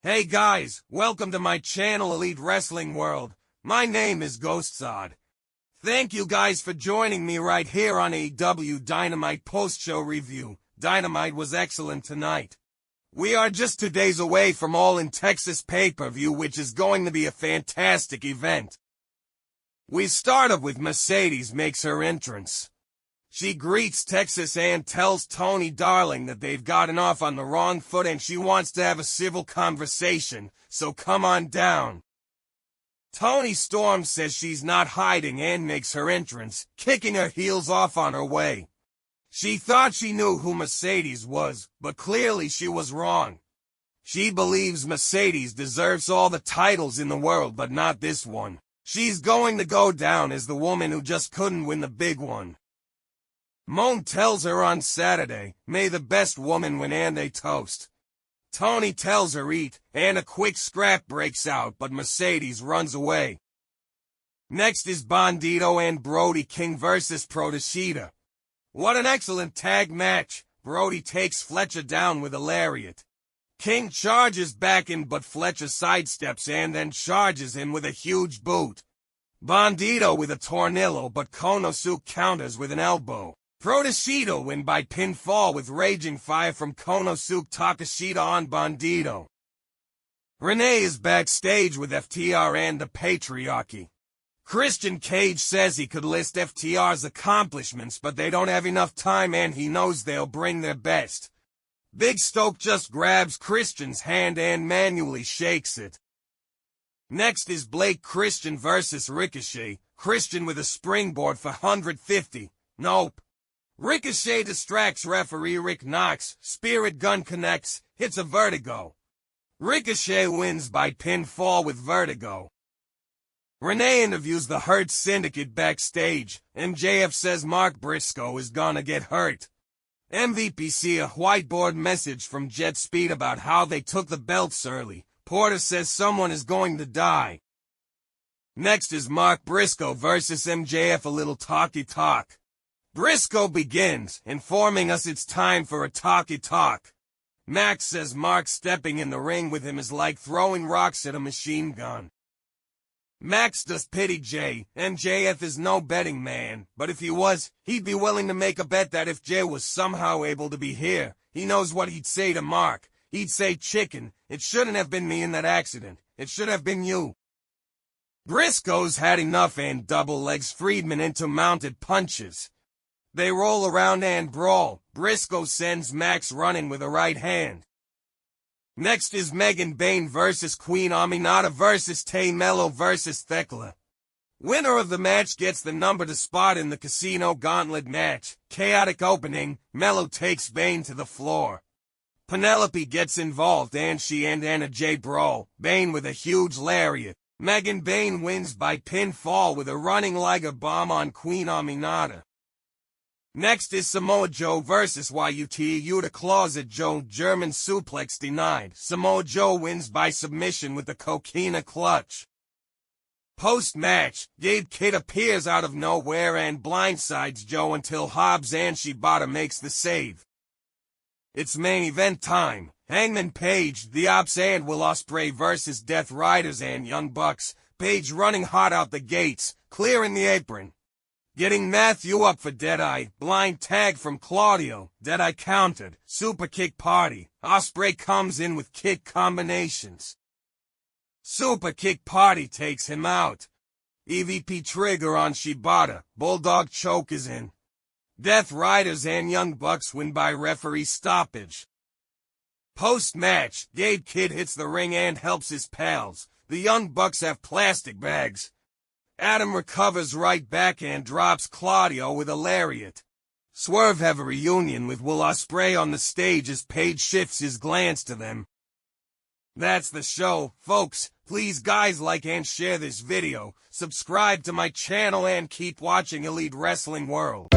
Hey guys, welcome to my channel Elite Wrestling World. My name is GhostSaad. Thank you guys for joining me right here on AEW Dynamite post-show review. Dynamite was excellent tonight. We are just 2 days away from All in Texas pay-per-view, which is going to be a fantastic event. We started with Mercedes makes her entrance. She greets Texas and tells Tony Darling that they've gotten off on the wrong foot and she wants to have a civil conversation, so come on down. Toni Storm says she's not hiding and makes her entrance, kicking her heels off on her way. She thought she knew who Mercedes was, but clearly she was wrong. She believes Mercedes deserves all the titles in the world, but not this one. She's going to go down as the woman who just couldn't win the big one. Moné tells her on Saturday, may the best woman win, and they toast. Toni tells her eat, and a quick scrap breaks out, but Mercedes runs away. Next is Bandido and Brody King versus Protoshita. What an excellent tag match. Brody takes Fletcher down with a lariat. King charges back in, but Fletcher sidesteps and then charges him with a huge boot. Bandido with a tornillo, but Konosuke counters with an elbow. Protoshita win by pinfall with Raging Fire from Konosuke Takeshita on Bandido. Renee is backstage with FTR and the Patriarchy. Christian Cage says he could list FTR's accomplishments, but they don't have enough time and he knows they'll bring their best. Big Stoke just grabs Christian's hand and manually shakes it. Next is Blake Christian versus Ricochet. Christian with a springboard for 150. Nope. Ricochet distracts referee Rick Knox, Spirit Gun connects, hits a Vertigo. Ricochet wins by pinfall with Vertigo. Renee interviews the Hurt Syndicate backstage. MJF says Mark Briscoe is gonna get hurt. MVP see a whiteboard message from Jet Speed about how they took the belts early. Porter says someone is going to die. Next is Mark Briscoe versus MJF, a little talky-talk. Briscoe begins, informing us it's time for a talky-talk. Max says Mark stepping in the ring with him is like throwing rocks at a machine gun. Max does pity Jay. MJF is no betting man, but if he was, he'd be willing to make a bet that if Jay was somehow able to be here, he knows what he'd say to Mark. He'd say, chicken, it shouldn't have been me in that accident. It should have been you. Briscoe's had enough and double legs Friedman into mounted punches. They roll around and brawl. Briscoe sends Max running with a right hand. Next is Megan Bayne versus Queen Aminata versus Tay Melo versus Thekla. Winner of the match gets the number to spot in the Casino Gauntlet match. Chaotic opening, Melo takes Bayne to the floor. Penelope gets involved and she and Anna Jay brawl. Bayne with a huge lariat. Megan Bayne wins by pinfall with a running Liger bomb on Queen Aminata. Next is Samoa Joe versus Yuta Closet Joe. German suplex denied. Samoa Joe wins by submission with the coquina clutch. Post-match, Gabe Kidd appears out of nowhere and blindsides Joe until Hobbs and Shibata makes the save. It's main event time. Hangman Page, The Ops and Will Ospreay versus Death Riders and Young Bucks. Page running hot out the gates, clearing the apron. Getting Matthew up for Deadeye, blind tag from Claudio, Deadeye countered, super kick party, Ospreay comes in with kick combinations. Super kick party takes him out. EVP trigger on Shibata, Bulldog choke is in. Death Riders and Young Bucks win by referee stoppage. Post-match, Gabe Kidd hits the ring and helps his pals. The Young Bucks have plastic bags. Adam recovers right back and drops Claudio with a lariat. Swerve have a reunion with Will Ospreay on the stage as Page shifts his glance to them. That's the show, folks. Please guys like and share this video, subscribe to my channel and keep watching Elite Wrestling World.